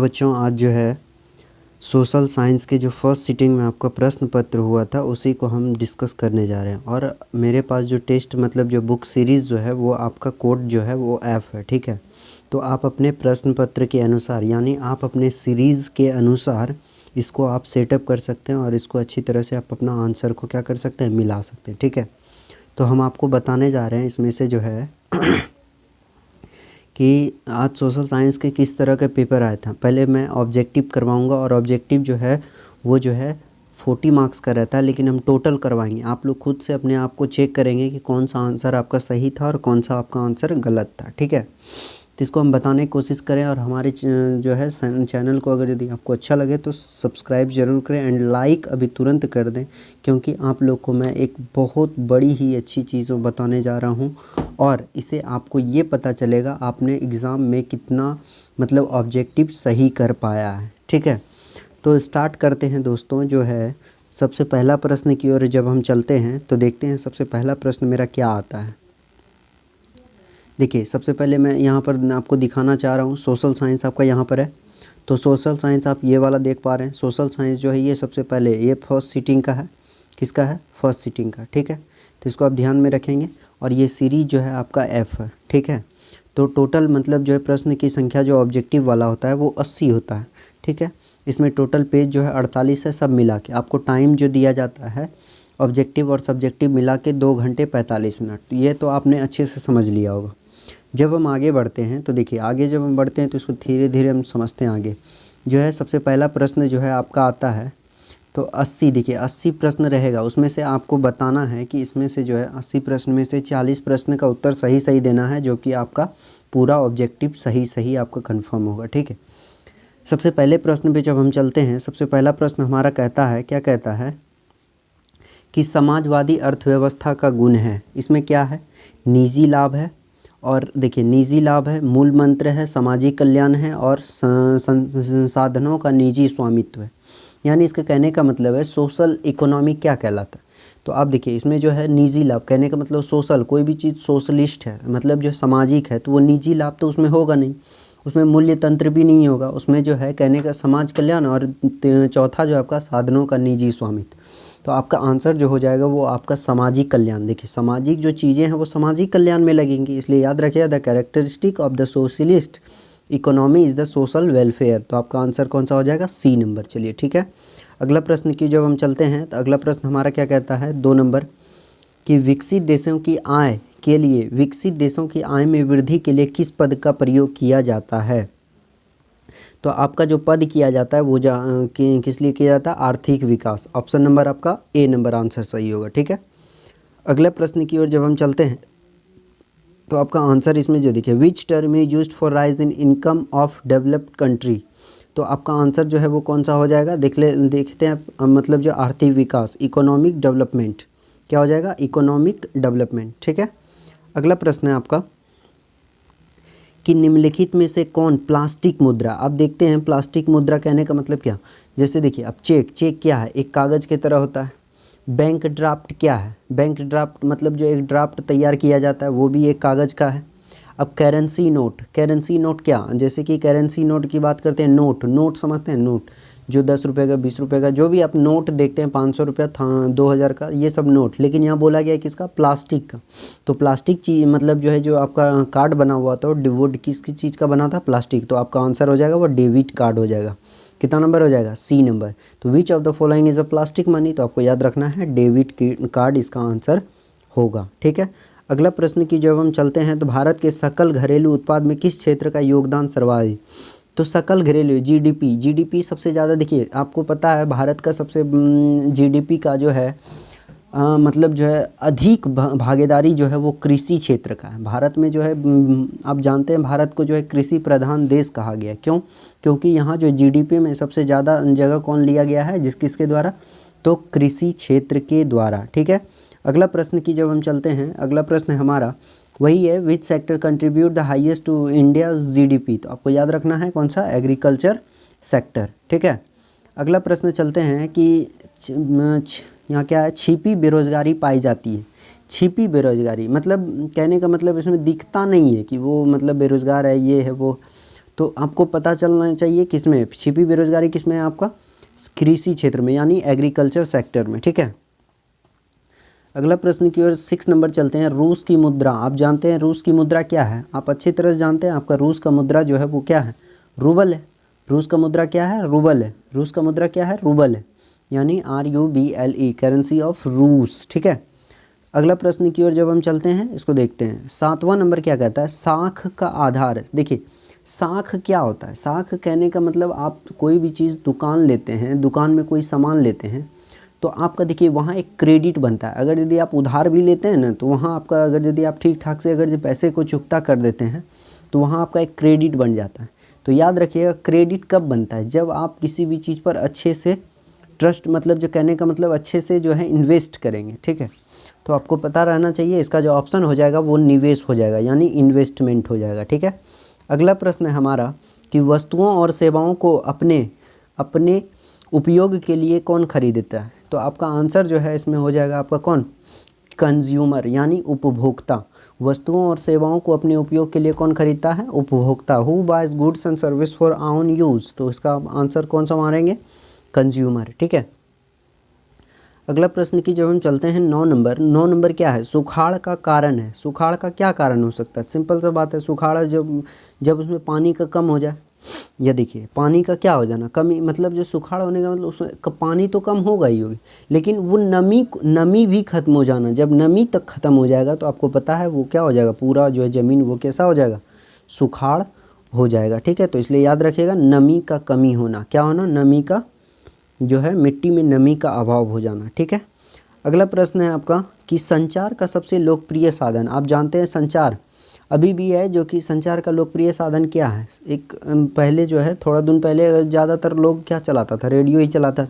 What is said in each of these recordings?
बच्चों, आज जो है सोशल साइंस के जो फर्स्ट सिटिंग में आपका प्रश्न पत्र हुआ था उसी को हम डिस्कस करने जा रहे हैं। और मेरे पास जो टेस्ट मतलब जो बुक सीरीज़ जो है वो आपका कोड जो है वो ऐप है, ठीक है। तो आप अपने प्रश्न पत्र के अनुसार यानी आप अपने सीरीज़ के अनुसार इसको आप सेटअप कर सकते हैं और इसको अच्छी तरह से आप अपना आंसर को क्या कर सकते हैं, मिला सकते हैं, ठीक है। तो हम आपको बताने जा रहे हैं इसमें से जो है कि आज सोशल साइंस के किस तरह का पेपर आया था। पहले मैं ऑब्जेक्टिव करवाऊंगा और ऑब्जेक्टिव जो है वो जो है 40 मार्क्स का रहता है, लेकिन हम टोटल करवाएंगे। आप लोग खुद से अपने आप को चेक करेंगे कि कौन सा आंसर आपका सही था और कौन सा आपका आंसर गलत था, ठीक है। तो इसको हम बताने की कोशिश करें और हमारे जो है चैनल को अगर यदि आपको अच्छा लगे तो सब्सक्राइब ज़रूर करें एंड लाइक अभी तुरंत कर दें, क्योंकि आप लोग को मैं एक बहुत बड़ी ही अच्छी चीज़ बताने जा रहा हूं और इसे आपको ये पता चलेगा आपने एग्ज़ाम में कितना मतलब ऑब्जेक्टिव सही कर पाया है, ठीक है। तो स्टार्ट करते हैं दोस्तों। जो है सबसे पहला प्रश्न की ओर जब हम चलते हैं तो देखते हैं सबसे पहला प्रश्न मेरा क्या आता है। देखिए, सबसे पहले मैं यहाँ पर आपको दिखाना चाह रहा हूँ सोशल साइंस आपका यहाँ पर है। तो सोशल साइंस आप ये वाला देख पा रहे हैं। सोशल साइंस जो है ये सबसे पहले ये फर्स्ट सीटिंग का है। किसका है? फर्स्ट सीटिंग का, ठीक है। तो इसको आप ध्यान में रखेंगे और ये सीरीज जो है आपका एफ है, ठीक है। तो टोटल मतलब जो है प्रश्न की संख्या जो ऑब्जेक्टिव वाला होता है वो 80 होता है, ठीक है। इसमें टोटल पेज जो है 48 है, सब मिला के आपको टाइम जो दिया जाता है ऑब्जेक्टिव और सब्जेक्टिव मिला के 2 घंटे 45 मिनट। तो ये तो आपने अच्छे से समझ लिया होगा। जब हम आगे बढ़ते हैं तो देखिए, आगे जब हम बढ़ते हैं तो इसको धीरे धीरे हम समझते हैं। आगे जो है सबसे पहला प्रश्न जो है आपका आता है तो 80। देखिए 80 प्रश्न रहेगा, उसमें से आपको बताना है कि इसमें से जो है 80 प्रश्न में से 40 प्रश्न का उत्तर सही सही देना है, जो कि आपका पूरा ऑब्जेक्टिव सही सही आपका कन्फर्म होगा, ठीक है। सबसे पहले प्रश्न पे जब हम चलते हैं, सबसे पहला प्रश्न हमारा कहता है, क्या कहता है कि समाजवादी अर्थव्यवस्था का गुण है। इसमें क्या है? निजी लाभ है, और देखिए निजी लाभ है, मूल मंत्र है, सामाजिक कल्याण है और संसाधनों का निजी स्वामित्व है। यानी इसके कहने का मतलब है सोशल इकोनॉमी क्या कहलाता है। तो आप देखिए इसमें जो है निजी लाभ, कहने का मतलब सोशल, कोई भी चीज़ सोशलिस्ट है मतलब जो सामाजिक है तो वो निजी लाभ तो उसमें होगा नहीं, उसमें मूल्य तंत्र भी नहीं होगा, उसमें जो है कहने का समाज कल्याण और चौथा जो आपका साधनों का निजी स्वामित्व। तो आपका आंसर जो हो जाएगा वो आपका सामाजिक कल्याण। देखिए सामाजिक जो चीज़ें हैं वो सामाजिक कल्याण में लगेंगी, इसलिए याद रखिए the characteristic of the socialist economy is the social welfare. तो आपका आंसर कौन सा हो जाएगा? C number. चलिए ठीक है, अगला प्रश्न की जब हम चलते हैं तो अगला प्रश्न हमारा क्या कहता है 2 नंबर कि विकसित देशों की आय के लिए, विकसित देशों की आय में वृद्धि के लिए किस पद का प्रयोग किया जाता है। तो आपका जो पद किया जाता है वो किस लिए किया जाता है? आर्थिक विकास। ऑप्शन नंबर आपका ए नंबर आंसर सही होगा, ठीक है। अगले प्रश्न की ओर जब हम चलते हैं तो आपका आंसर इसमें जो देखिए which term is used for rise in income of developed country. तो आपका आंसर जो है वो कौन सा हो जाएगा? देखते हैं मतलब जो आर्थिक विकास, इकोनॉमिक डेवलपमेंट, क्या हो जाएगा? इकोनॉमिक डेवलपमेंट, ठीक है। अगला प्रश्न है आपका कि निम्नलिखित में से कौन प्लास्टिक मुद्रा। अब देखते हैं प्लास्टिक मुद्रा कहने का मतलब क्या। जैसे देखिए अब चेक क्या है? एक कागज़ की तरह होता है। बैंक ड्राफ्ट क्या है? बैंक ड्राफ्ट मतलब जो एक ड्राफ्ट तैयार किया जाता है वो भी एक कागज़ का है। अब करेंसी नोट क्या? जैसे कि करेंसी नोट की बात करते हैं, नोट समझते हैं, नोट जो 10 रुपये का, 20 रुपये का, जो भी आप नोट देखते हैं, 500 रुपया, 2000 का, ये सब नोट। लेकिन यहाँ बोला गया किसका? प्लास्टिक का। तो प्लास्टिक चीज़ मतलब जो है जो आपका कार्ड बना हुआ था वो किसकी चीज़ का बना था? प्लास्टिक। तो आपका आंसर हो जाएगा वो डेबिट कार्ड हो जाएगा। कितना नंबर हो जाएगा? C number. तो which of the following is a plastic money. तो आपको याद रखना है डेबिट कार्ड इसका आंसर होगा, ठीक है। अगला प्रश्न की जब हम चलते हैं तो भारत के सकल घरेलू उत्पाद में किस क्षेत्र का योगदान सर्वाधिक। तो सकल घरेलू जीडीपी सबसे ज़्यादा, देखिए आपको पता है भारत का सबसे जीडीपी का जो है मतलब जो है अधिक भागीदारी जो है वो कृषि क्षेत्र का है। भारत में जो है आप जानते हैं भारत को जो है कृषि प्रधान देश कहा गया। क्यों? क्योंकि यहाँ जो जीडीपी में सबसे ज़्यादा जगह कौन लिया गया है? किसके द्वारा? तो कृषि क्षेत्र के द्वारा, ठीक है। अगला प्रश्न की जब हम चलते हैं, अगला प्रश्न हमारा वही है which sector contribute the highest to India GDP. तो आपको याद रखना है कौन सा? एग्रीकल्चर सेक्टर, ठीक है। अगला प्रश्न चलते हैं कि यहाँ क्या है? छिपी बेरोजगारी पाई जाती है। छिपी बेरोजगारी मतलब कहने का मतलब इसमें दिखता नहीं है कि वो मतलब बेरोजगार है, ये है वो। तो आपको पता चलना चाहिए किस में छिपी बेरोजगारी किस में है आपका, कृषि क्षेत्र में यानी एग्रीकल्चर सेक्टर में, ठीक है। अगला प्रश्न की ओर 6 नंबर चलते हैं। रूस की मुद्रा, आप जानते हैं रूस की मुद्रा क्या है, आप अच्छी तरह से जानते हैं। आपका रूस का मुद्रा जो है वो क्या है, रूबल है। रूस का मुद्रा क्या है, रूबल है। रूस का मुद्रा क्या है, रूबल है, यानी RUBLE, करेंसी ऑफ रूस, ठीक है। अगला प्रश्न की ओर जब हम चलते हैं इसको देखते हैं। 7वां नंबर क्या कहता है, साख का आधार। देखिए साख क्या होता है, साख कहने का मतलब आप कोई भी चीज़ दुकान लेते हैं, दुकान में कोई सामान लेते हैं तो आपका देखिए वहाँ एक क्रेडिट बनता है। अगर यदि आप उधार भी लेते हैं ना तो वहाँ आपका, अगर यदि आप ठीक ठाक से अगर जो पैसे को चुकता कर देते हैं तो वहाँ आपका एक क्रेडिट बन जाता है। तो याद रखिएगा क्रेडिट कब बनता है, जब आप किसी भी चीज़ पर अच्छे से ट्रस्ट, मतलब जो कहने का मतलब अच्छे से जो है इन्वेस्ट करेंगे, ठीक है। तो आपको पता रहना चाहिए इसका जो ऑप्शन हो जाएगा वो निवेश हो जाएगा, यानी इन्वेस्टमेंट हो जाएगा, ठीक है। अगला प्रश्न है हमारा कि वस्तुओं और सेवाओं को अपने अपने उपयोग के लिए कौन खरीदता है। तो आपका आंसर जो है इसमें हो जाएगा आपका कौन, कंज्यूमर, यानी उपभोक्ता। वस्तुओं और सेवाओं को अपने उपयोग के लिए कौन खरीदता है, उपभोक्ता। Who buys goods and service for own use, तो इसका आंसर कौन सा मारेंगे, कंज्यूमर, ठीक है। अगला प्रश्न की जब हम चलते हैं 9 नंबर। 9 नंबर क्या है, सुखाड़ का कारण है। सुखाड़ का क्या कारण हो सकता है, सिंपल सा बात है, सुखाड़ जब उसमें पानी का कम हो जाए, या देखिए पानी का क्या हो जाना, कमी, मतलब जो सुखाड़ होने का मतलब उसमें पानी तो कम होगा ही होगी, लेकिन वो नमी भी खत्म हो जाना। जब नमी तक खत्म हो जाएगा तो आपको पता है वो क्या हो जाएगा, पूरा जो है ज़मीन वो कैसा हो जाएगा, सुखाड़ हो जाएगा, ठीक है। तो इसलिए याद रखिएगा नमी का कमी होना, क्या होना, नमी का जो है मिट्टी में नमी का अभाव हो जाना, ठीक है। अगला प्रश्न है आपका कि संचार का सबसे लोकप्रिय साधन। आप जानते हैं संचार अभी भी है, जो कि संचार का लोकप्रिय साधन क्या है। एक पहले जो है थोड़ा दिन पहले ज़्यादातर लोग क्या चलाता था, रेडियो ही चलाता था,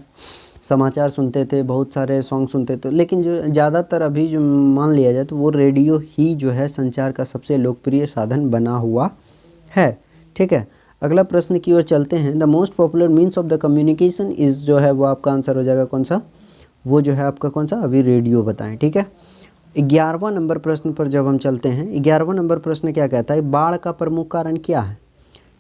समाचार सुनते थे, बहुत सारे सॉन्ग सुनते थे, लेकिन जो ज़्यादातर अभी जो मान लिया जाए तो वो रेडियो ही जो है संचार का सबसे लोकप्रिय साधन बना हुआ है, ठीक है। अगला प्रश्न की ओर चलते हैं। The most popular means of the communication is, जो है वो आपका आंसर हो जाएगा कौन सा, वो जो है आपका कौन सा, अभी रेडियो बताएं, ठीक है। 11वां नंबर प्रश्न पर जब हम चलते हैं, 11वां नंबर प्रश्न क्या कहता है, बाढ़ का प्रमुख कारण क्या है।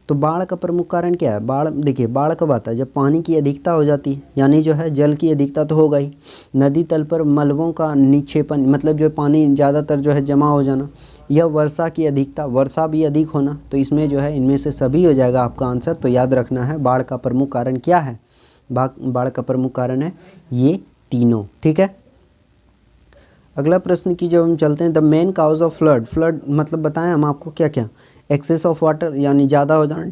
तो बाढ़ का प्रमुख कारण क्या है, बाढ़, देखिए बाढ़ कब आता है, जब पानी की अधिकता हो जाती है, यानी जो है जल की अधिकता तो होगा ही, नदी तल पर मलबों का निक्षेपण, मतलब जो पानी ज़्यादातर जो है जमा हो जाना, या वर्षा की अधिकता, वर्षा भी अधिक होना। तो इसमें जो है इनमें से सभी हो जाएगा आपका आंसर। तो याद रखना है बाढ़ का प्रमुख कारण क्या है, बाढ़ का प्रमुख कारण है ये तीनों, ठीक है। अगला प्रश्न की जब हम चलते हैं, the main cause of flood. Flood मतलब बताएं हम आपको क्या क्या, एक्सेस ऑफ वाटर यानी ज़्यादा हो जाना,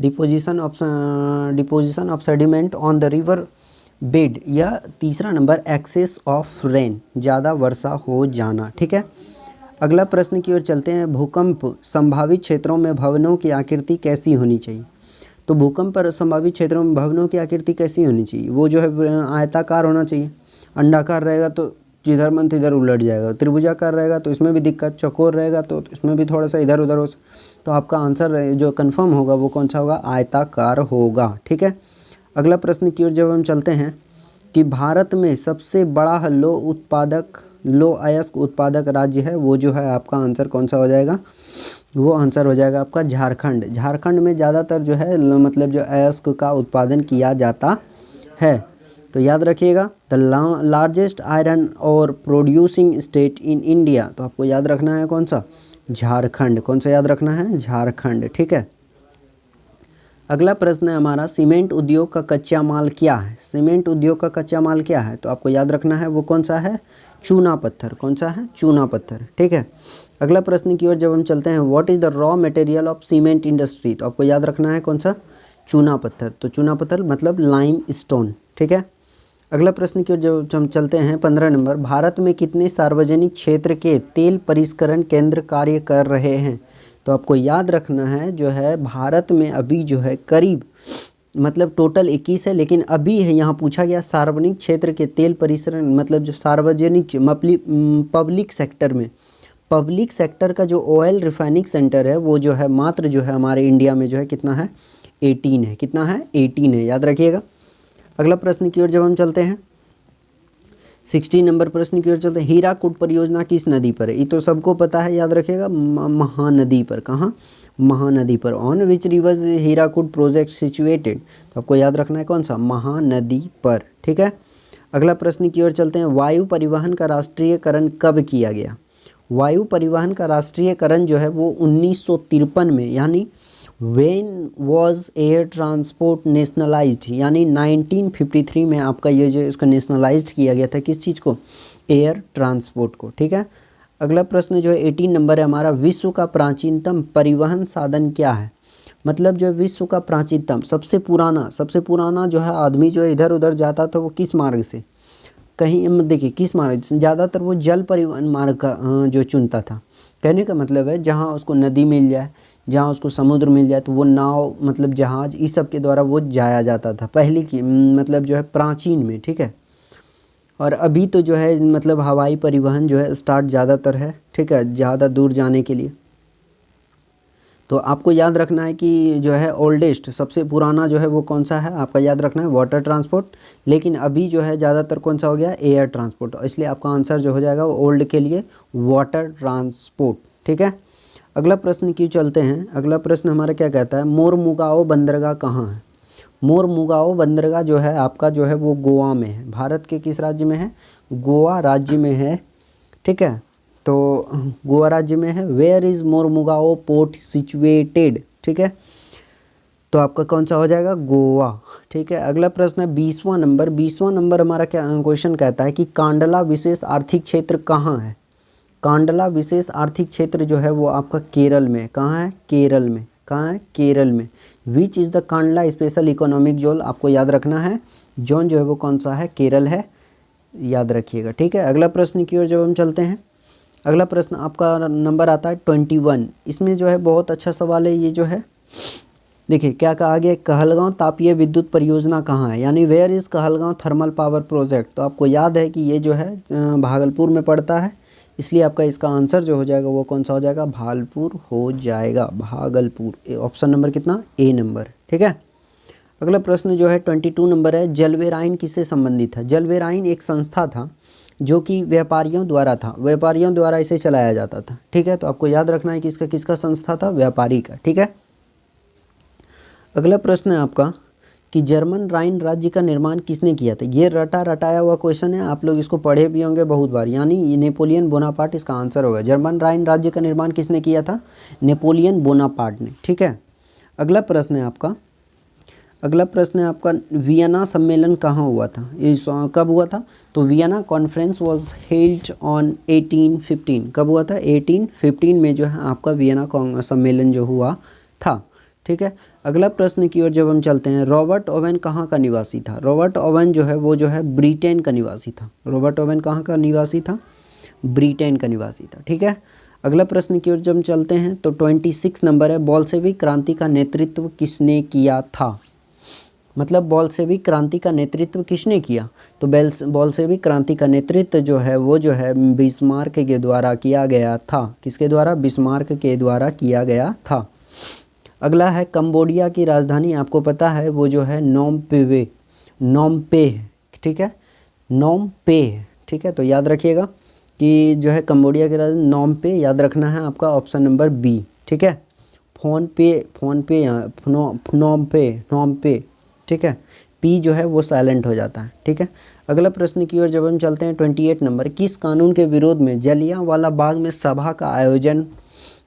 deposition of sediment on the river bed, या तीसरा नंबर एक्सेस ऑफ रेन, ज़्यादा वर्षा हो जाना, ठीक है। अगला प्रश्न की ओर चलते हैं, भूकंप संभावित क्षेत्रों में भवनों की आकृति कैसी होनी चाहिए। तो भूकंप पर संभावित क्षेत्रों में भवनों की आकृति कैसी होनी चाहिए, वो जो है आयताकार होना चाहिए। अंडाकार रहेगा तो जिधर मन तिधर उलट जाएगा, त्रिभुजाकार रहेगा तो इसमें भी दिक्कत, चौकोर रहेगा तो इसमें भी थोड़ा सा इधर उधर हो। तो आपका आंसर जो कंफर्म होगा वो कौन सा होगा, आयताकार होगा, ठीक है। अगला प्रश्न की ओर जब हम चलते हैं कि भारत में सबसे बड़ा लो अयस्क उत्पादक राज्य है, वो जो है आपका आंसर कौन सा हो जाएगा, वो आंसर हो जाएगा आपका झारखंड। झारखंड में ज़्यादातर जो है मतलब जो अयस्क का उत्पादन किया जाता है। तो याद रखिएगा द लार्जेस्ट आयरन और प्रोड्यूसिंग स्टेट इन इंडिया, तो आपको याद रखना है कौन सा, झारखंड। कौन सा याद रखना है, झारखंड, ठीक है। अगला प्रश्न है हमारा, सीमेंट उद्योग का कच्चा माल क्या है। सीमेंट उद्योग का कच्चा माल क्या है, तो आपको याद रखना है वो कौन सा है, चूना पत्थर। कौन सा है, चूना पत्थर, ठीक है। अगला प्रश्न की ओर जब हम चलते हैं, what is the raw material of cement industry, तो आपको याद रखना है कौन सा, चूना पत्थर। तो चूना पत्थर मतलब लाइम स्टोन, ठीक है। अगला प्रश्न की ओर जब हम चलते हैं 15 नंबर, भारत में कितने सार्वजनिक क्षेत्र के तेल परिष्करण केंद्र कार्य कर रहे हैं। तो आपको याद रखना है जो है भारत में अभी जो है करीब मतलब टोटल 21 है, लेकिन अभी है यहाँ पूछा गया सार्वजनिक क्षेत्र के तेल परिष्करण, मतलब जो सार्वजनिक पब्लिक सेक्टर में, पब्लिक सेक्टर का जो ऑयल रिफाइनिंग सेंटर है वो जो है मात्र जो है हमारे इंडिया में जो है कितना है, 18 है। कितना है, 18 है, याद रखिएगा। अगला प्रश्न की ओर जब हम चलते हैं 16 नंबर प्रश्न की ओर चलते हैं, हीराकुड परियोजना किस नदी पर है। ये तो सबको पता है, याद रखिएगा, महानदी पर। कहाँ, महानदी पर। On which river Hirakud project situated, तो आपको याद रखना है कौन सा, महानदी पर। ठीक है, अगला प्रश्न की ओर चलते हैं। वायु परिवहन का राष्ट्रीयकरण कब किया गया? वायु परिवहन का राष्ट्रीयकरण जो है वो 1953 में, यानी when was air transport nationalised, यानी 1953 में आपका ये जो इसको नेशनलाइज्ड किया गया था, किस चीज़ को, एयर ट्रांसपोर्ट को। ठीक है, अगला प्रश्न जो है 18 नंबर है हमारा, विश्व का प्राचीनतम परिवहन साधन क्या है? मतलब जो विश्व का प्राचीनतम सबसे पुराना जो है आदमी जो है इधर उधर जाता था वो किस मार्ग से, कहीं देखिए किस मार्ग, ज़्यादातर वो जल परिवहन मार्ग का जो चुनता था। कहने का मतलब है जहाँ उसको नदी मिल जाए, जहाँ उसको समुद्र मिल जाए, तो वो नाव मतलब जहाज इस सब के द्वारा वो जाया जाता था पहले की मतलब जो है प्राचीन में। ठीक है, और अभी तो जो है मतलब हवाई परिवहन जो है स्टार्ट ज़्यादातर है। ठीक है, ज़्यादा दूर जाने के लिए। तो आपको याद रखना है कि जो है ओल्डेस्ट सबसे पुराना जो है वो कौन सा है, आपका याद रखना है वाटर ट्रांसपोर्ट। लेकिन अभी जो है ज़्यादातर कौन सा हो गया, एयर ट्रांसपोर्ट। इसलिए आपका आंसर जो हो जाएगा वो ओल्ड के लिए वाटर ट्रांसपोर्ट। ठीक है, अगला प्रश्न क्यों चलते हैं। अगला प्रश्न हमारा क्या कहता है, मोरमुगाओ बंदरगाह कहाँ है? मोरमुगाओ बंदरगाह जो है आपका जो है वो गोवा में है। भारत के किस राज्य में है, गोवा राज्य में है। ठीक है, तो गोवा राज्य में है। Where is Mormugao port situated? ठीक है, तो आपका कौन सा हो जाएगा, गोवा। ठीक है, अगला प्रश्न है 20वां नंबर हमारा क्या क्वेश्चन कहता है कि कांडला विशेष आर्थिक क्षेत्र कहाँ है? कांडला विशेष आर्थिक क्षेत्र जो है वो आपका केरल में। कहाँ है, केरल में। कहाँ है, केरल में। Which is the Kandla special economic zone, आपको याद रखना है जोन जो है वो कौन सा है, केरल है, याद रखिएगा। ठीक है, अगला प्रश्न की ओर जब हम चलते हैं, अगला प्रश्न आपका नंबर आता है 21। इसमें जो है बहुत अच्छा सवाल है ये जो है, देखिए क्या कहा गया, कहलगांव तापीय विद्युत परियोजना कहाँ है, यानी where is Kahalgaon thermal power project. तो आपको याद है कि ये जो है भागलपुर में पड़ता है, इसलिए आपका इसका आंसर जो हो जाएगा वो कौन सा हो जाएगा, भागलपुर हो जाएगा, भागलपुर। ऑप्शन नंबर कितना, ए नंबर। ठीक है, अगला प्रश्न जो है 22 नंबर है, जलवेराइन किससे संबंधित है? जलवेराइन एक संस्था था जो कि व्यापारियों द्वारा इसे चलाया जाता था। ठीक है, तो आपको याद रखना है कि इसका किसका संस्था था, व्यापारी का। ठीक है, अगला प्रश्न है आपका कि जर्मन राइन राज्य का निर्माण किसने किया था? ये रटाया हुआ क्वेश्चन है, आप लोग इसको पढ़े भी होंगे बहुत बार, यानी नेपोलियन बोनापार्ट इसका आंसर होगा। जर्मन राइन राज्य का निर्माण किसने किया था, नेपोलियन बोनापार्ट ने। ठीक है, अगला प्रश्न है आपका वियना सम्मेलन कहाँ हुआ था, ये कब हुआ था? तो Vienna conference was held on 1815। कब हुआ था, 1815 में जो है आपका वियना सम्मेलन जो हुआ था। ठीक है, अगला प्रश्न की ओर जब हम चलते हैं, रॉबर्ट ओवेन कहाँ का निवासी था? रॉबर्ट ओवेन जो है वो जो है ब्रिटेन का निवासी था। रॉबर्ट ओवेन कहाँ का निवासी था, ब्रिटेन का निवासी था। ठीक है, अगला प्रश्न की ओर जब हम चलते हैं तो 26 नंबर है, बोल्शेविक क्रांति का नेतृत्व किसने किया था? मतलब बोल्शेविक क्रांति का नेतृत्व किसने किया? तो बोल्शेविक क्रांति का नेतृत्व जो है वो जो है बिस्मार्क के द्वारा किया गया था। किसके द्वारा, बिस्मार्क के द्वारा किया गया था। अगला है कंबोडिया की राजधानी, आपको पता है वो जो है नोमपे है। ठीक है, नोमपे है। ठीक है, तो याद रखिएगा कि जो है कंबोडिया की राजधानी नोमपे, याद रखना है आपका ऑप्शन नंबर बी। ठीक है, नोमपे। ठीक है, पी जो है वो साइलेंट हो जाता है। ठीक है, अगला प्रश्न की ओर जब हम चलते हैं 28 नंबर, किस कानून के विरोध में जलियांवाला बाग में सभा का आयोजन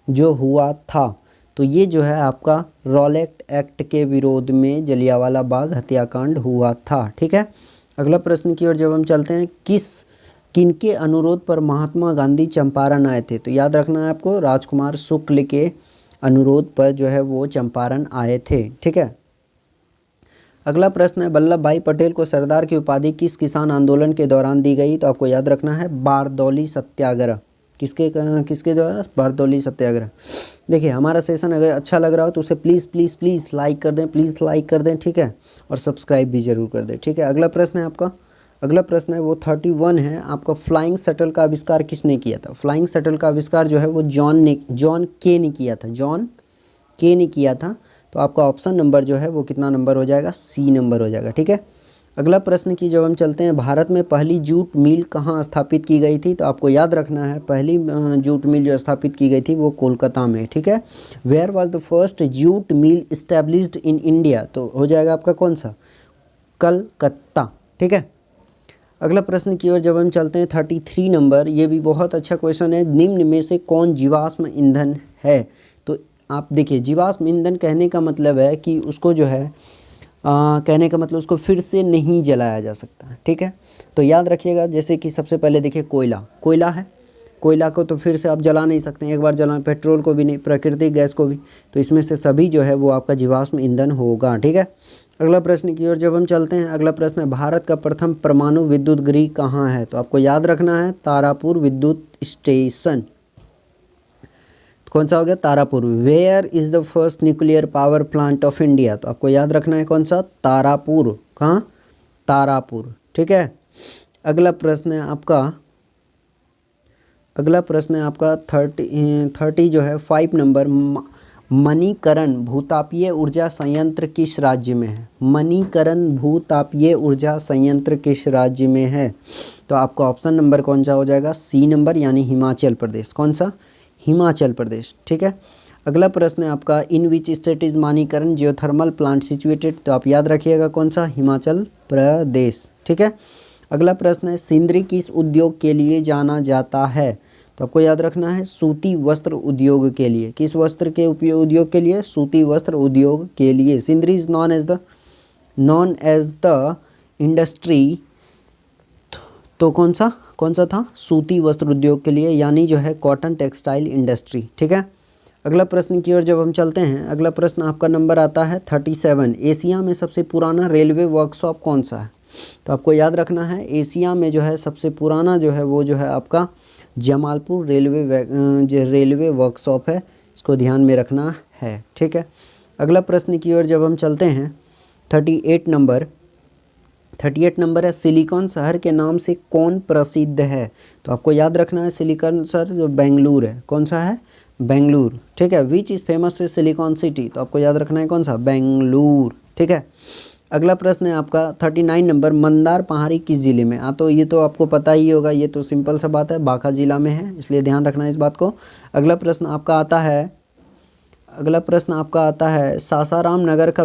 जो हुआ था? तो ये जो है आपका रॉलेट एक्ट के विरोध में जलियांवाला बाग हत्याकांड हुआ था। ठीक है, अगला प्रश्न की ओर जब हम चलते हैं, किनके अनुरोध पर महात्मा गांधी चंपारण आए थे? तो याद रखना है आपको, राजकुमार शुक्ल के अनुरोध पर जो है वो चंपारण आए थे। ठीक है, अगला प्रश्न है, वल्लभ भाई पटेल को सरदार की उपाधि किस किसान आंदोलन के दौरान दी गई? तो आपको याद रखना है बारदौली सत्याग्रह। किसके द्वारा, बारदौली सत्याग्रह। देखिए हमारा सेशन अगर अच्छा लग रहा हो तो उसे प्लीज़ लाइक कर दें। ठीक है, और सब्सक्राइब भी जरूर कर दें। ठीक है, अगला प्रश्न है आपका, अगला प्रश्न है वो 31 है आपका, फ्लाइंग शटल का आविष्कार किसने किया था? फ्लाइंग शटल का आविष्कार जो है वो जॉन के ने किया था। तो आपका ऑप्शन नंबर जो है वो कितना नंबर हो जाएगा, सी नंबर हो जाएगा। ठीक है, अगला प्रश्न की जब हम चलते हैं, भारत में पहली जूट मिल कहाँ स्थापित की गई थी? तो आपको याद रखना है पहली जूट मिल जो स्थापित की गई थी वो कोलकाता में, ठीक है। Where was the first jute mill established in India? तो हो जाएगा आपका कौन सा, कलकत्ता, ठीक है। अगला प्रश्न की ओर जब हम चलते हैं 33 नंबर, ये भी बहुत अच्छा क्वेश्चन है। निम्न में से कौन जीवाश्म ईंधन है? तो आप देखिए, जीवाश्म ईंधन कहने का मतलब है कि उसको जो है कहने का मतलब उसको फिर से नहीं जलाया जा सकता, ठीक है। तो याद रखिएगा, जैसे कि सबसे पहले देखिए कोयला है, कोयला को तो फिर से आप जला नहीं सकते, एक बार जला, पेट्रोल को भी नहीं, प्राकृतिक गैस को भी, तो इसमें से सभी जो है वो आपका जीवाश्म ईंधन होगा, ठीक है। अगला प्रश्न की ओर जब हम चलते हैं, अगला प्रश्न है, भारत का प्रथम परमाणु विद्युत गृह कहाँ है? तो आपको याद रखना है तारापुर विद्युत स्टेशन। कौन सा हो गया? Tarapur. Where is the first nuclear power plant of India? तो आपको याद रखना है कौन सा? तारापुर। कहाँ? तारापुर, ठीक है। अगला प्रश्न है आपका 30 जो है 5 नंबर, मणिकरण भूतापीय ऊर्जा संयंत्र किस राज्य में है? मणिकरण भूतापीय ऊर्जा संयंत्र किस राज्य में है? तो आपका ऑप्शन नंबर कौन सा हो जाएगा? सी नंबर, यानी हिमाचल प्रदेश। कौन सा? हिमाचल प्रदेश, ठीक है। अगला प्रश्न है आपका, in which state is Manikaran geothermal plant situated? तो आप याद रखिएगा कौन सा? हिमाचल प्रदेश, ठीक है। अगला प्रश्न है, सिंदरी किस उद्योग के लिए जाना जाता है? तो आपको याद रखना है सूती वस्त्र उद्योग के लिए। किस वस्त्र के उद्योग के लिए? सूती वस्त्र उद्योग के लिए। Sindri is known as the industry, तो कौन सा था? सूती वस्त्र उद्योग के लिए, यानी जो है कॉटन टेक्सटाइल इंडस्ट्री, ठीक है। अगला प्रश्न की ओर जब हम चलते हैं, अगला प्रश्न आपका नंबर आता है 37, एशिया में सबसे पुराना रेलवे वर्कशॉप कौन सा है? तो आपको याद रखना है एशिया में जो है सबसे पुराना जो है वो जो है आपका जमालपुर रेलवे वर्कशॉप है, इसको ध्यान में रखना है, ठीक है। अगला प्रश्न की ओर जब हम चलते हैं 38 नंबर है, सिलिकॉन शहर के नाम से कौन प्रसिद्ध है? तो आपको याद रखना है सिलिकॉन शहर जो बेंगलुरु है। कौन सा है? बेंगलुरु, ठीक है। विच इज़ फेमस है सिलिकॉन सिटी? तो आपको याद रखना है कौन सा? बेंगलुरु, ठीक है। अगला प्रश्न है आपका 39 नंबर, मंदार पहाड़ी किस जिले में? तो ये तो आपको पता ही होगा, ये तो सिंपल सा बात है, बांका जिला में है, इसलिए ध्यान रखना है इस बात को। अगला प्रश्न आपका आता है सासाराम नगर का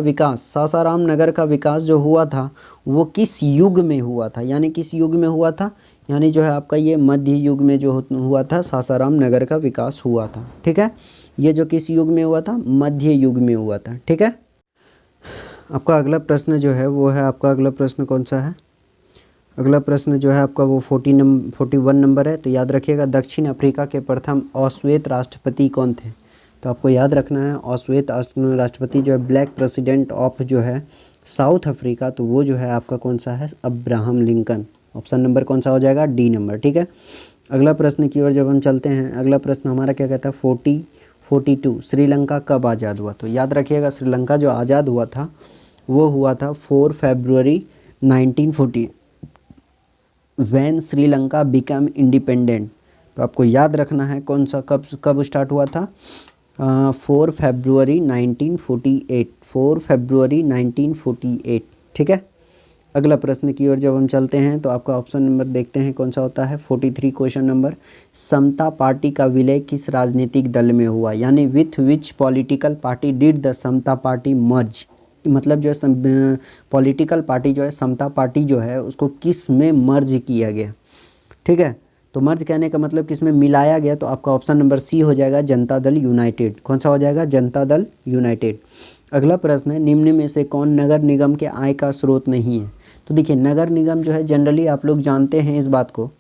विकास जो हुआ था वो किस युग में हुआ था? यानी किस युग में हुआ था? यानी जो है आपका ये मध्य युग में जो हुआ था, सासाराम नगर का विकास हुआ था, ठीक है। ये जो किस युग में हुआ था? मध्य युग में हुआ था, ठीक है। आपका अगला प्रश्न जो है वो है आपका अगला प्रश्न कौन सा है? अगला प्रश्न जो है आपका वो 41 नंबर है। तो याद रखिएगा, दक्षिण अफ्रीका के प्रथम अश्वेत राष्ट्रपति कौन थे? तो आपको याद रखना है अश्वेत राष्ट्रपति जो है ब्लैक प्रेसिडेंट ऑफ जो है साउथ अफ्रीका, तो वो जो है आपका कौन सा है? Abraham Lincoln. ऑप्शन नंबर कौन सा हो जाएगा? डी नंबर, ठीक है। अगला प्रश्न की ओर जब हम चलते हैं, अगला प्रश्न हमारा क्या कहता है 42, श्रीलंका कब आज़ाद हुआ? तो याद रखिएगा श्रीलंका जो आज़ाद हुआ था वो हुआ था 4 फरवरी 1940 व्हेन श्रीलंका बिकम इंडिपेंडेंट। तो आपको याद रखना है कौन सा कब स्टार्ट हुआ था? 4 फरवरी 1948, ठीक है। अगला प्रश्न की ओर जब हम चलते हैं तो आपका ऑप्शन नंबर देखते हैं कौन सा होता है 43 क्वेश्चन नंबर, समता पार्टी का विलय किस राजनीतिक दल में हुआ? यानी with which political party did the Samata party merge? मतलब जो है पॉलिटिकल पार्टी जो है समता पार्टी जो है उसको किस में मर्ज किया गया, ठीक है। तो मर्ज कहने का मतलब किस में मिलाया गया? तो आपका ऑप्शन नंबर सी हो जाएगा, जनता दल यूनाइटेड। कौन सा हो जाएगा? जनता दल यूनाइटेड। अगला प्रश्न है, निम्न में से कौन नगर निगम के आय का स्रोत नहीं है? तो देखिए नगर निगम जो है जनरली आप लोग जानते हैं इस बात को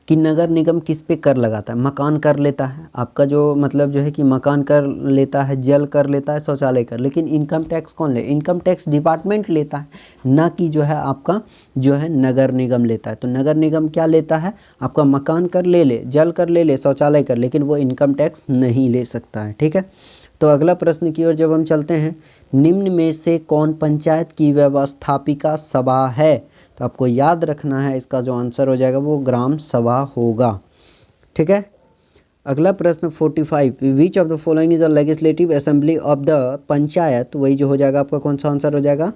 कि नगर निगम किस पे कर लगाता है? मकान कर लेता है, आपका जो मतलब जो है कि मकान कर लेता है, जल कर लेता है, शौचालय कर। लेकिन इनकम टैक्स कौन ले? इनकम टैक्स डिपार्टमेंट लेता है, ना कि जो है आपका जो है नगर निगम लेता है। तो नगर निगम क्या लेता है? आपका मकान कर ले, जल कर ले, शौचालय कर, लेकिन वो इनकम टैक्स नहीं ले सकता है, ठीक है। तो अगला प्रश्न की ओर जब हम चलते हैं, निम्न में से कौन पंचायत की व्यवस्थापिका सभा है? तो आपको याद रखना है इसका जो आंसर हो जाएगा वो ग्राम सभा होगा, ठीक है। अगला प्रश्न 45, विच of the following is a legislative assembly of the panchayat? वही जो हो जाएगा आपका कौन सा आंसर हो जाएगा?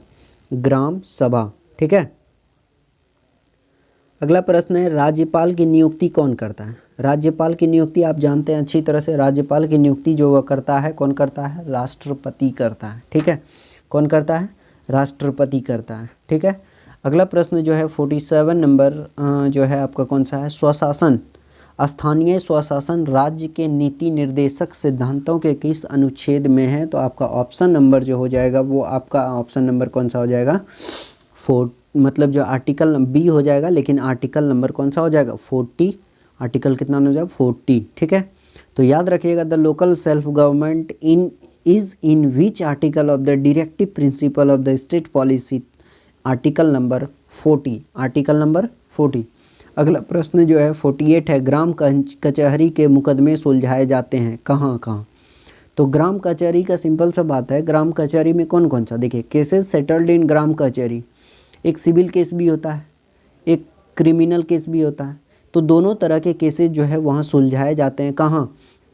ग्राम सभा, ठीक है। अगला प्रश्न है राज्यपाल की नियुक्ति कौन करता है। राज्यपाल की नियुक्ति आप जानते हैं अच्छी तरह से, राज्यपाल की नियुक्ति जो वह करता है, कौन करता है, राष्ट्रपति करता है, ठीक है। कौन करता है, राष्ट्रपति करता है, ठीक है। अगला प्रश्न जो है 47 नंबर जो है आपका कौन सा है, स्वशासन, स्थानीय स्वशासन राज्य के नीति निर्देशक सिद्धांतों के किस अनुच्छेद में है। तो आपका ऑप्शन नंबर जो हो जाएगा वो आपका ऑप्शन नंबर कौन सा हो जाएगा, 4, मतलब जो आर्टिकल बी हो जाएगा, लेकिन आर्टिकल नंबर कौन सा हो जाएगा, 40। आर्टिकल कितना हो जाएगा, 40, ठीक है। तो याद रखिएगा the local self government in which article of the directive principle of the state policy, article number 40, article number 40। अगला प्रश्न जो है 48 है, ग्राम कचहरी के मुकदमे सुलझाए जाते हैं कहाँ कहाँ। तो ग्राम कचहरी का सिंपल सा बात है, ग्राम कचहरी में कौन कौन सा, देखिए केसेस सेटल्ड इन ग्राम कचहरी, एक सिविल केस भी होता है, एक क्रिमिनल केस भी होता है। तो दोनों तरह के केसेस जो है वहाँ सुलझाए जाते हैं कहाँ,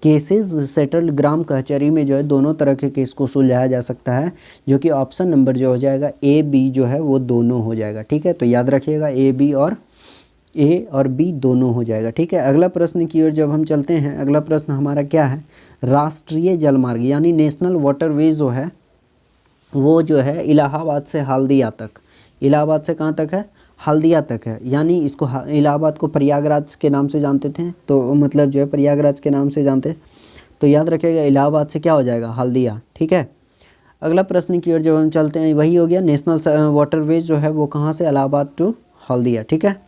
केसेस सेटल्ड ग्राम कचहरी में जो है दोनों तरह के केस को सुलझाया जा सकता है, जो कि ऑप्शन नंबर जो हो जाएगा ए बी जो है वो दोनों हो जाएगा, ठीक है। तो याद रखिएगा ए और बी दोनों हो जाएगा, ठीक है। अगला प्रश्न की ओर जब हम चलते हैं, अगला प्रश्न हमारा क्या है, राष्ट्रीय जलमार्ग यानी नेशनल वाटरवे जो है वो जो है इलाहाबाद से हल्दिया तक, इलाहाबाद से कहाँ तक है, हल्दिया तक है, यानी इसको इलाहाबाद को प्रयागराज के नाम से जानते थे, तो मतलब जो है प्रयागराज के नाम से जानते, तो याद रखिएगा इलाहाबाद से क्या हो जाएगा, हल्दिया, ठीक है। अगला प्रश्न की ओर जब हम चलते हैं, वही हो गया नेशनल वाटरवेज जो है वो कहाँ से, इलाहाबाद टू हल्दिया, ठीक है।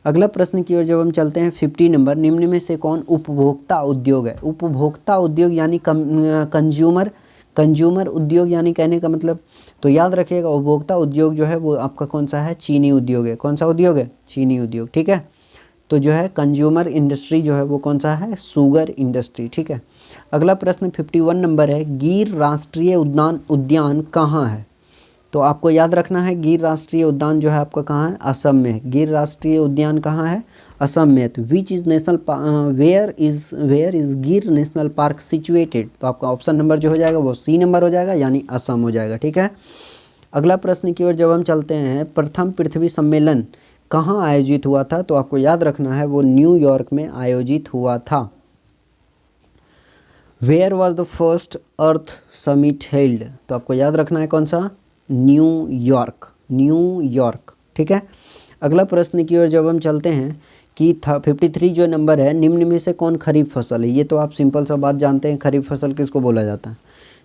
अगला प्रश्न की ओर जब हम चलते हैं 50 नंबर, निम्न में से कौन उपभोक्ता उद्योग है। उपभोक्ता उद्योग यानी कंज्यूमर उद्योग, यानी कहने का मतलब, तो याद रखिएगा उपभोक्ता उद्योग जो है वो आपका कौन सा है, चीनी उद्योग है। कौन सा उद्योग है, चीनी उद्योग, ठीक है। तो जो है कंज्यूमर इंडस्ट्री जो है वो कौन सा है, शुगर इंडस्ट्री, ठीक है। अगला प्रश्न 51 नंबर है, गिर राष्ट्रीय उद्यान कहाँ है। तो आपको याद रखना है गिर राष्ट्रीय उद्यान जो है आपका कहाँ है, असम में है। गिर राष्ट्रीय उद्यान कहाँ है, असम में है। तो विच इज़ वेयर इज़ गिर नेशनल पार्क सिचुएटेड। तो आपका ऑप्शन नंबर जो हो जाएगा वो सी नंबर हो जाएगा, यानी असम हो जाएगा, ठीक है। अगला प्रश्न की ओर जब हम चलते हैं, प्रथम पृथ्वी सम्मेलन कहाँ आयोजित हुआ था। तो आपको याद रखना है वो न्यूयॉर्क में आयोजित हुआ था। Where was the first earth summit held. तो आपको याद रखना है कौन सा, न्यूयॉर्क, न्यूयॉर्क, ठीक है। अगला प्रश्न की ओर जब हम चलते हैं कि 53 जो नंबर है, निम्न में से कौन खरीफ फसल है। ये तो आप सिंपल सा बात जानते हैं, खरीफ फसल किसको बोला जाता है।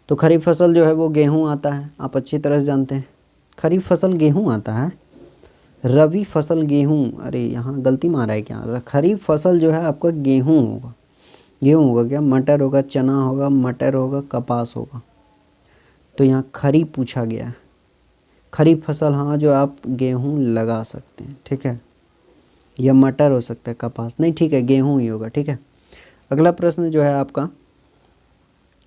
तो खरीफ फसल जो है वो गेहूं आता है, आप अच्छी तरह से जानते हैं। खरीफ फसल गेहूं आता है, रबी फसल गेहूं, अरे यहाँ गलती मारा है क्या, खरीफ फसल जो है आपका गेहूं होगा, गेहूं होगा क्या, मटर होगा, चना होगा, मटर होगा, कपास होगा। तो यहाँ खरीफ पूछा गया है, खरीफ फसल, हाँ जो आप गेहूं लगा सकते हैं, ठीक है, या मटर हो सकता है, कपास नहीं, ठीक है गेहूं ही होगा, ठीक है। अगला प्रश्न जो है आपका,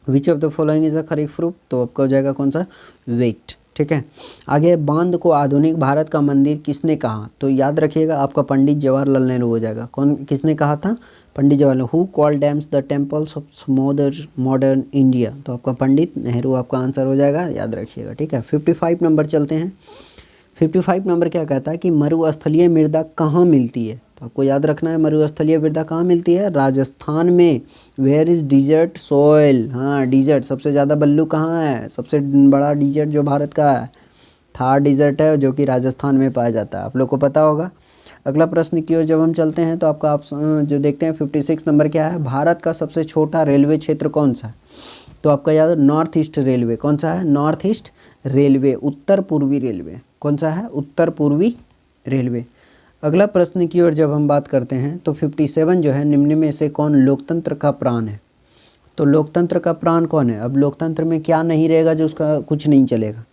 विच of the following is a kharif fruit. तो आपका हो जाएगा कौन सा, वेट, ठीक है। आगे बांध को आधुनिक भारत का मंदिर किसने कहा। तो याद रखिएगा आपका पंडित जवाहरलाल नेहरू हो जाएगा। कौन, किसने कहा था, Pandit Jawaharlal. Who called dams the temples of modern India. तो आपका पंडित नेहरू आपका आंसर हो जाएगा, याद रखिएगा, ठीक है। 55 नंबर चलते हैं। 55 नंबर क्या कहता है कि मरुस्थलीय मृदा कहाँ मिलती है। तो आपको याद रखना है मरुस्थलीय मृदा कहाँ मिलती है, राजस्थान में। वेयर इज डिजर्ट सॉइल, हाँ डिजर्ट, सबसे ज़्यादा बल्लू कहाँ है, सबसे बड़ा डिजर्ट जो भारत का है थार डिजर्ट है, जो कि राजस्थान में पाया जाता है, आप लोग को पता होगा। अगला प्रश्न की ओर जब हम चलते हैं तो आपका ऑप्शन जो देखते हैं 56 नंबर क्या है, भारत का सबसे छोटा रेलवे क्षेत्र कौन सा है। तो आपका याद नॉर्थ ईस्ट रेलवे, कौन सा है, नॉर्थ ईस्ट रेलवे, उत्तर पूर्वी रेलवे, कौन सा है, उत्तर पूर्वी रेलवे। अगला प्रश्न की ओर जब हम बात करते हैं तो 57 जो है, निम्न में से कौन लोकतंत्र का प्राण है। तो लोकतंत्र का प्राण कौन है। अब लोकतंत्र में क्या नहीं रहेगा जो उसका कुछ नहीं चलेगा।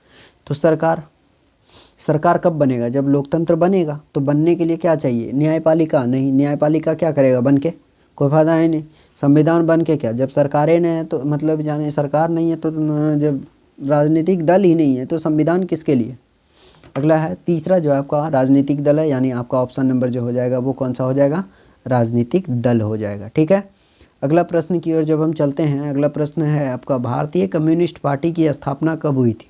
तो सरकार कब बनेगा, जब लोकतंत्र बनेगा। तो बनने के लिए क्या चाहिए, न्यायपालिका, नहीं न्यायपालिका क्या करेगा बन के, कोई फायदा है नहीं। संविधान बन के क्या, जब सरकारें नहीं है तो मतलब जाने सरकार नहीं है तो जब राजनीतिक दल ही नहीं है तो संविधान किसके लिए। अगला है तीसरा जो आपका राजनीतिक दल है, यानी आपका ऑप्शन नंबर जो हो जाएगा वो कौन सा हो जाएगा, राजनीतिक दल हो जाएगा, ठीक है। अगला प्रश्न की ओर जब हम चलते हैं, अगला प्रश्न है आपका भारतीय कम्युनिस्ट पार्टी की स्थापना कब हुई थी।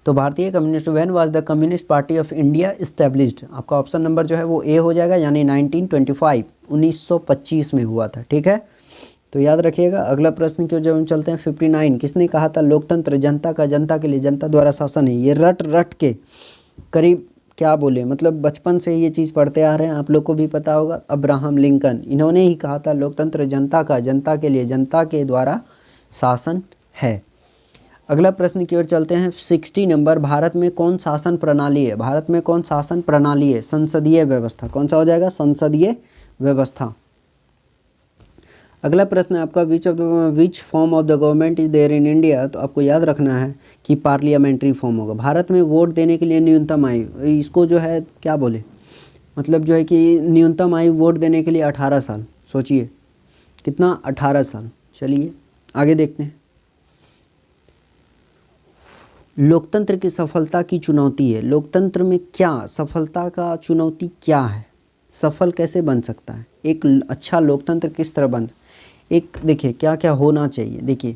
तो भारतीय communist, when was the communist party of India established, आपका ऑप्शन नंबर जो है वो ए हो जाएगा, यानी 1925, 1925 में हुआ था। ठीक है, तो याद रखिएगा। अगला प्रश्न की ओर जब हम चलते हैं 59, किसने कहा था लोकतंत्र जनता का, जनता के लिए, जनता द्वारा शासन है। ये रट रट के करीब क्या बोले, मतलब बचपन से ये चीज़ पढ़ते आ रहे हैं, आप लोग को भी पता होगा। अब्राहम लिंकन, इन्होंने ही कहा था लोकतंत्र जनता का, जनता के लिए, जनता के द्वारा शासन है। अगला प्रश्न की ओर चलते हैं 60 नंबर, भारत में कौन शासन प्रणाली है, भारत में कौन शासन प्रणाली है, संसदीय व्यवस्था। कौन सा हो जाएगा, संसदीय व्यवस्था। अगला प्रश्न है आपका which form of the government is there in India, तो आपको याद रखना है कि पार्लियामेंट्री फॉर्म होगा। भारत में वोट देने के लिए न्यूनतम आयु, इसको जो है क्या बोले, मतलब जो है कि न्यूनतम आयु वोट देने के लिए 18 साल। सोचिए कितना, 18 साल। चलिए आगे देखते हैं। लोकतंत्र की सफलता की चुनौती है, लोकतंत्र में क्या सफलता का चुनौती क्या है, सफल कैसे बन सकता है, एक अच्छा लोकतंत्र किस तरह बन, एक देखिए क्या क्या होना चाहिए। देखिए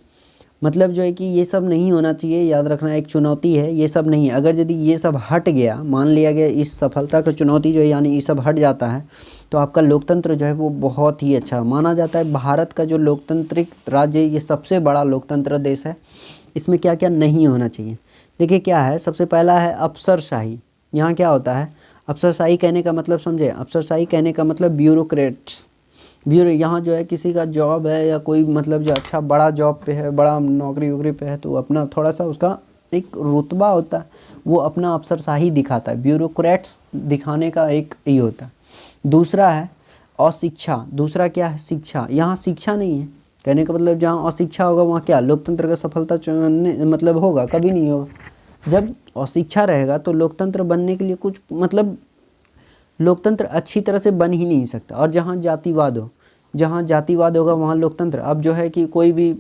मतलब जो है कि ये सब नहीं होना चाहिए, याद रखना एक चुनौती है, ये सब नहीं है। अगर यदि ये सब हट गया, मान लिया गया इस सफलता का चुनौती जो है यानी ये सब हट जाता है, तो आपका लोकतंत्र जो है वो बहुत ही अच्छा माना जाता है। भारत का जो लोकतांत्रिक राज्य, ये सबसे बड़ा लोकतंत्र देश है। इसमें क्या क्या नहीं होना चाहिए, देखिए क्या है। सबसे पहला है अफसरशाही। यहाँ क्या होता है, अफसरशाही कहने का मतलब समझे, अफसरशाही कहने का मतलब ब्यूरोक्रेट्स, ब्यूरो। यहाँ जो है किसी का जॉब है या कोई मतलब जो अच्छा बड़ा जॉब पे है, बड़ा नौकरी वोकरी पे है, तो अपना थोड़ा सा उसका एक रुतबा होता है, वो अपना अफसरशाही दिखाता है, ब्यूरोक्रेट्स दिखाने का एक ये होता है। दूसरा है अशिक्षा, दूसरा क्या है, शिक्षा। यहाँ शिक्षा नहीं है, कहने का मतलब जहाँ अशिक्षा होगा वहाँ क्या लोकतंत्र का सफलता मतलब होगा, कभी नहीं होगा। जब अशिक्षा रहेगा तो लोकतंत्र बनने के लिए कुछ मतलब लोकतंत्र अच्छी तरह से बन ही नहीं सकता। और जहाँ जातिवाद हो, जहाँ जातिवाद होगा वहाँ लोकतंत्र, अब जो है कि कोई भी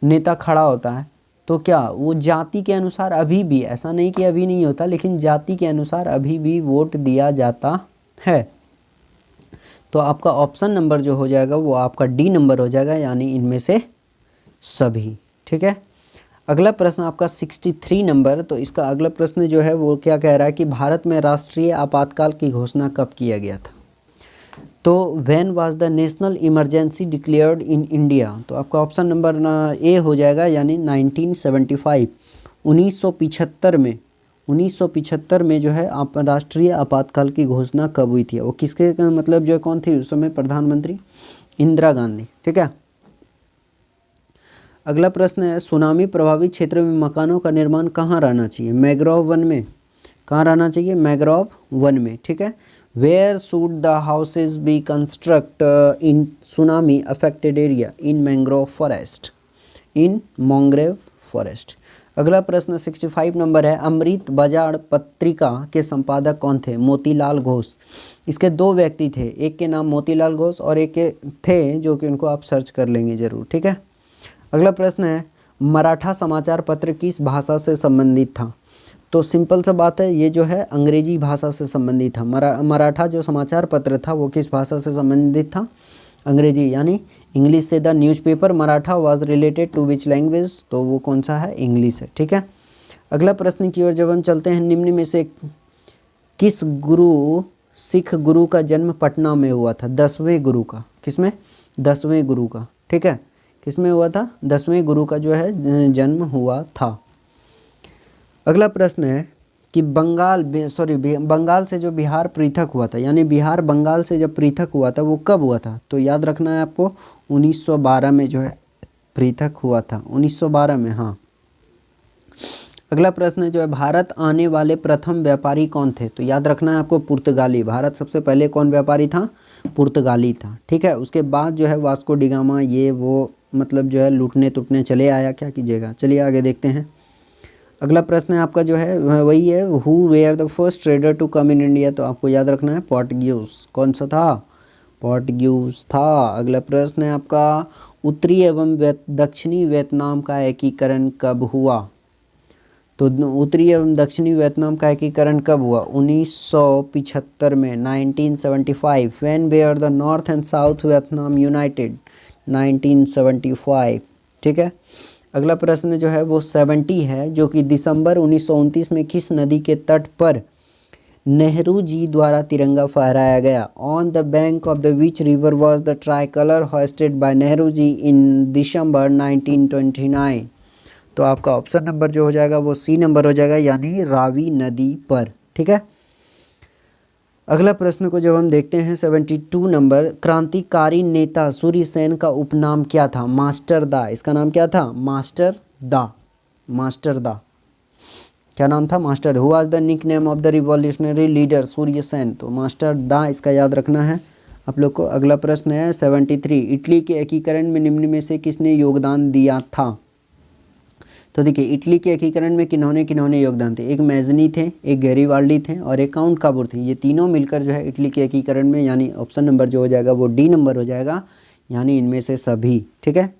नेता खड़ा होता है तो क्या वो जाति के अनुसार, अभी भी ऐसा नहीं कि अभी नहीं होता, लेकिन जाति के अनुसार अभी भी वोट दिया जाता है। तो आपका ऑप्शन नंबर जो हो जाएगा वो आपका डी नंबर हो जाएगा, यानी इनमें से सभी। ठीक है, अगला प्रश्न आपका 63 नंबर। तो इसका अगला प्रश्न जो है वो क्या कह रहा है कि भारत में राष्ट्रीय आपातकाल की घोषणा कब किया गया था। तो when was the national emergency declared in India, तो आपका ऑप्शन नंबर ए हो जाएगा, यानी 1975, 1975 में, 1975 में जो है आप राष्ट्रीय आपातकाल की घोषणा कब हुई थी। वो किसके मतलब जो कौन थी उस समय प्रधानमंत्री, इंदिरा गांधी। ठीक है, अगला प्रश्न है सुनामी प्रभावित क्षेत्र में मकानों का निर्माण कहाँ रहना चाहिए, मैंग्रोव वन में। कहाँ रहना चाहिए, मैंग्रोव वन में। ठीक है, where should the houses be construct in tsunami affected area, in mangrove forest, in mangrove forest. अगला प्रश्न 65 नंबर है, अमृत बाजार पत्रिका के संपादक कौन थे, मोतीलाल घोष। इसके दो व्यक्ति थे, एक के नाम मोतीलाल घोष और एक के थे जो कि उनको आप सर्च कर लेंगे जरूर। ठीक है, अगला प्रश्न है मराठा समाचार पत्र किस भाषा से संबंधित था। तो सिंपल सा बात है, ये जो है अंग्रेजी भाषा से संबंधित था। मराठा जो समाचार पत्र था वो किस भाषा से संबंधित था, अंग्रेजी, यानी इंग्लिश से। The newspaper Maratha was related to which language, तो वो कौन सा है, इंग्लिश है। ठीक है, अगला प्रश्न की ओर जब हम चलते हैं, निम्न में से किस गुरु, सिख गुरु का जन्म पटना में हुआ था, 10वें गुरु का, किसमें, 10वें गुरु का। ठीक है, किसमें हुआ था, 10वें गुरु का जो है जन्म हुआ था। अगला प्रश्न है कि बंगाल से जो बिहार पृथक हुआ था, यानी बिहार बंगाल से जब पृथक हुआ था वो कब हुआ था। तो याद रखना है आपको 1912 में जो है पृथक हुआ था, 1912 में। हाँ, अगला प्रश्न जो है भारत आने वाले प्रथम व्यापारी कौन थे। तो याद रखना है आपको पुर्तगाली, भारत सबसे पहले कौन व्यापारी था, पुर्तगाली था। ठीक है, उसके बाद जो है वास्को डिगामा, ये वो मतलब जो है लूटने टूटने चले आया, क्या कीजिएगा। चलिए आगे देखते हैं। अगला प्रश्न है आपका जो है वही है, who were the first trader to come in India. तो आपको याद रखना है पोर्टुगीज, कौन सा था, पोर्टुगीज था। अगला प्रश्न है आपका उत्तरी एवं दक्षिणी वियतनाम का एकीकरण कब हुआ। तो उत्तरी एवं दक्षिणी वियतनाम का एकीकरण कब हुआ, 1975 में, 1975। When were the north and south Vietnam united, 1975। ठीक है, अगला प्रश्न जो है वो 70 है, जो कि दिसंबर 1929 में किस नदी के तट पर नेहरू जी द्वारा तिरंगा फहराया गया? On the bank of the which river was the tricolour hosted by Nehru ji in December 1929? तो आपका ऑप्शन नंबर जो हो जाएगा वो सी नंबर हो जाएगा, यानी रावी नदी पर। ठीक है, अगला प्रश्न को जब हम देखते हैं 72 नंबर, क्रांतिकारी नेता सूर्य सेन का उपनाम क्या था? मास्टर दा, इसका नाम क्या था? मास्टर दा, मास्टर दा, क्या नाम था? Master. Who was the nickname of the revolutionary leader Surya Sen? तो मास्टर दा, इसका याद रखना है आप लोग को। अगला प्रश्न है 73, इटली के एकीकरण में निम्न में से किसने योगदान दिया था? तो देखिए, इटली के एकीकरण में किन्होंने किन्होंने योगदान थे? एक मैजनी थे, एक गैरीवाल्डी थे और एक काउंट काबूर थे। ये तीनों मिलकर जो है इटली के एकीकरण में, यानी ऑप्शन नंबर जो हो जाएगा वो डी नंबर हो जाएगा, यानी इनमें से सभी। ठीक है,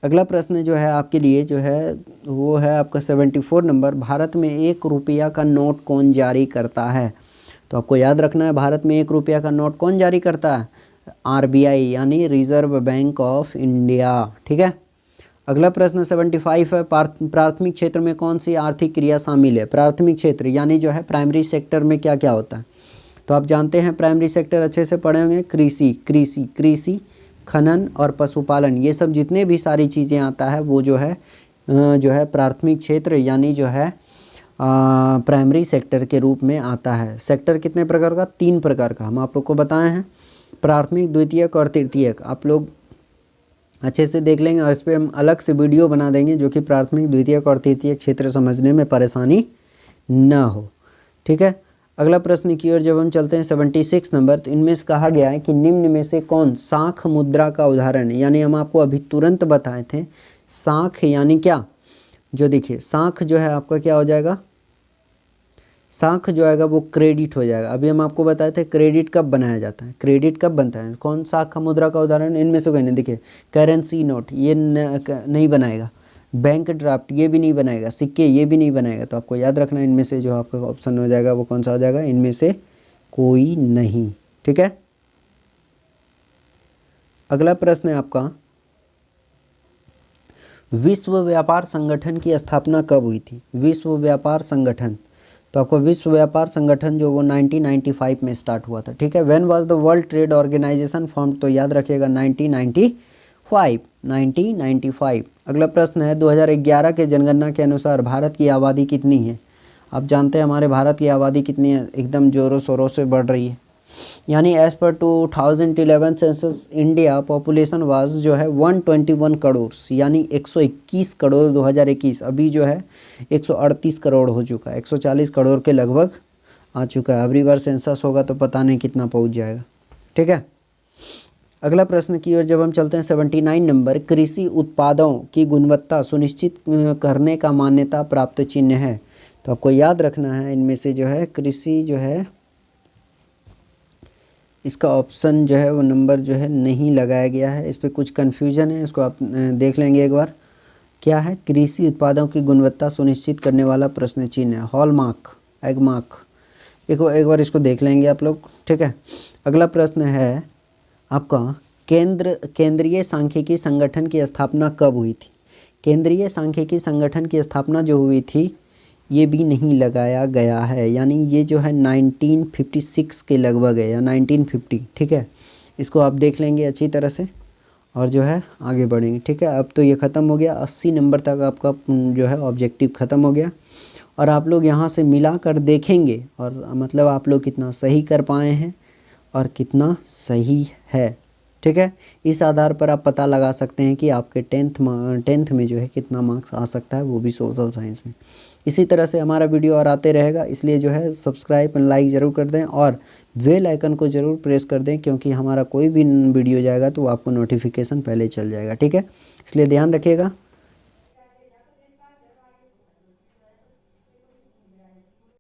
अगला प्रश्न जो है आपके लिए जो है वो है आपका 74 नंबर, भारत में 1 रुपया का नोट कौन जारी करता है? तो आपको याद रखना है, भारत में 1 रुपया का नोट कौन जारी करता है? आरबीआई, यानी रिजर्व बैंक ऑफ इंडिया। ठीक है, अगला प्रश्न 75 है, प्राथमिक क्षेत्र में कौन सी आर्थिक क्रिया शामिल है? प्राथमिक क्षेत्र यानी जो है प्राइमरी सेक्टर में क्या क्या होता है? तो आप जानते हैं प्राइमरी सेक्टर अच्छे से पढ़े होंगे, कृषि, खनन और पशुपालन, ये सब जितने भी सारी चीज़ें आता है वो जो है प्राथमिक क्षेत्र यानी जो है प्राइमरी सेक्टर के रूप में आता है। सेक्टर कितने प्रकार का? 3 प्रकार का हम आप लोग को बताए हैं, प्राथमिक, द्वितीयक और तृतीयक। आप लोग अच्छे से देख लेंगे और इस पर हम अलग से वीडियो बना देंगे, जो कि प्राथमिक, द्वितीयक और तृतीयक क्षेत्र समझने में परेशानी न हो। ठीक है, अगला प्रश्न की ओर जब हम चलते हैं 76 नंबर, तो इनमें से कहा गया है कि निम्न में से कौन शाख मुद्रा का उदाहरण है? यानी हम आपको अभी तुरंत बताए थे शाख यानी क्या, जो देखिए शाख जो है आपका क्या हो जाएगा? शाख जो आएगा वो क्रेडिट हो जाएगा। अभी हम आपको बताए थे क्रेडिट कब बनाया जाता है, क्रेडिट कब बनता है, कौन शाख मुद्रा का उदाहरण? इनमें से कहने देखिए, करेंसी नोट ये नहीं बनाएगा, बैंक ड्राफ्ट ये भी नहीं बनाएगा, सिक्के ये भी नहीं बनाएगा। तो आपको याद रखना इनमें से जो आपका ऑप्शन हो जाएगा वो कौन सा हो जाएगा? इनमें से कोई नहीं। ठीक है, अगला प्रश्न है आपका, विश्व व्यापार संगठन की स्थापना कब हुई थी? विश्व व्यापार संगठन, तो आपको विश्व व्यापार संगठन जो वो 1995 में स्टार्ट हुआ था। ठीक है, when was the world trade organisation form? तो याद रखिएगा 1995। अगला प्रश्न है 2011 के जनगणना के अनुसार भारत की आबादी कितनी है? आप जानते हैं हमारे भारत की आबादी कितनी है? एकदम जोरों शोरों से बढ़ रही है, यानी as per 2011 census India population was जो है 121 करोड़, यानी 121 करोड़ 2021, अभी जो है 138 करोड़ हो चुका है, 140 करोड़ के लगभग आ चुका है। अगली बार सेंसस होगा तो पता नहीं कितना पहुंच जाएगा। ठीक है, अगला प्रश्न की ओर जब हम चलते हैं 79 नंबर, कृषि उत्पादों की गुणवत्ता सुनिश्चित करने का मान्यता प्राप्त चिन्ह है? तो आपको याद रखना है इनमें से जो है कृषि जो है इसका ऑप्शन जो है वो नंबर जो है नहीं लगाया गया है, इस पर कुछ कन्फ्यूजन है, इसको आप देख लेंगे एक बार। क्या है? कृषि उत्पादों की गुणवत्ता सुनिश्चित करने वाला प्रश्न चिन्ह है, हॉलमार्क, एगमार्क। एक बार इसको देख लेंगे आप लोग। ठीक है, अगला प्रश्न है आपका, केंद्रीय सांख्यिकी संगठन की स्थापना कब हुई थी? केंद्रीय सांख्यिकी संगठन की स्थापना जो हुई थी ये भी नहीं लगाया गया है, यानी ये जो है 1956 के लगभग है या 1950। ठीक है, इसको आप देख लेंगे अच्छी तरह से और जो है आगे बढ़ेंगे। ठीक है, अब तो ये ख़त्म हो गया, 80 नंबर तक आपका जो है ऑब्जेक्टिव ख़त्म हो गया और आप लोग यहाँ से मिला कर देखेंगे और मतलब आप लोग कितना सही कर पाए हैं और कितना सही है। ठीक है, इस आधार पर आप पता लगा सकते हैं कि आपके टेंथ में जो है कितना मार्क्स आ सकता है, वो भी सोशल साइंस में। इसी तरह से हमारा वीडियो और आते रहेगा, इसलिए जो है सब्सक्राइब एंड लाइक ज़रूर कर दें और बेल आइकन को ज़रूर प्रेस कर दें, क्योंकि हमारा कोई भी वीडियो जाएगा तो आपको नोटिफिकेशन पहले चल जाएगा। ठीक है, इसलिए ध्यान रखिएगा।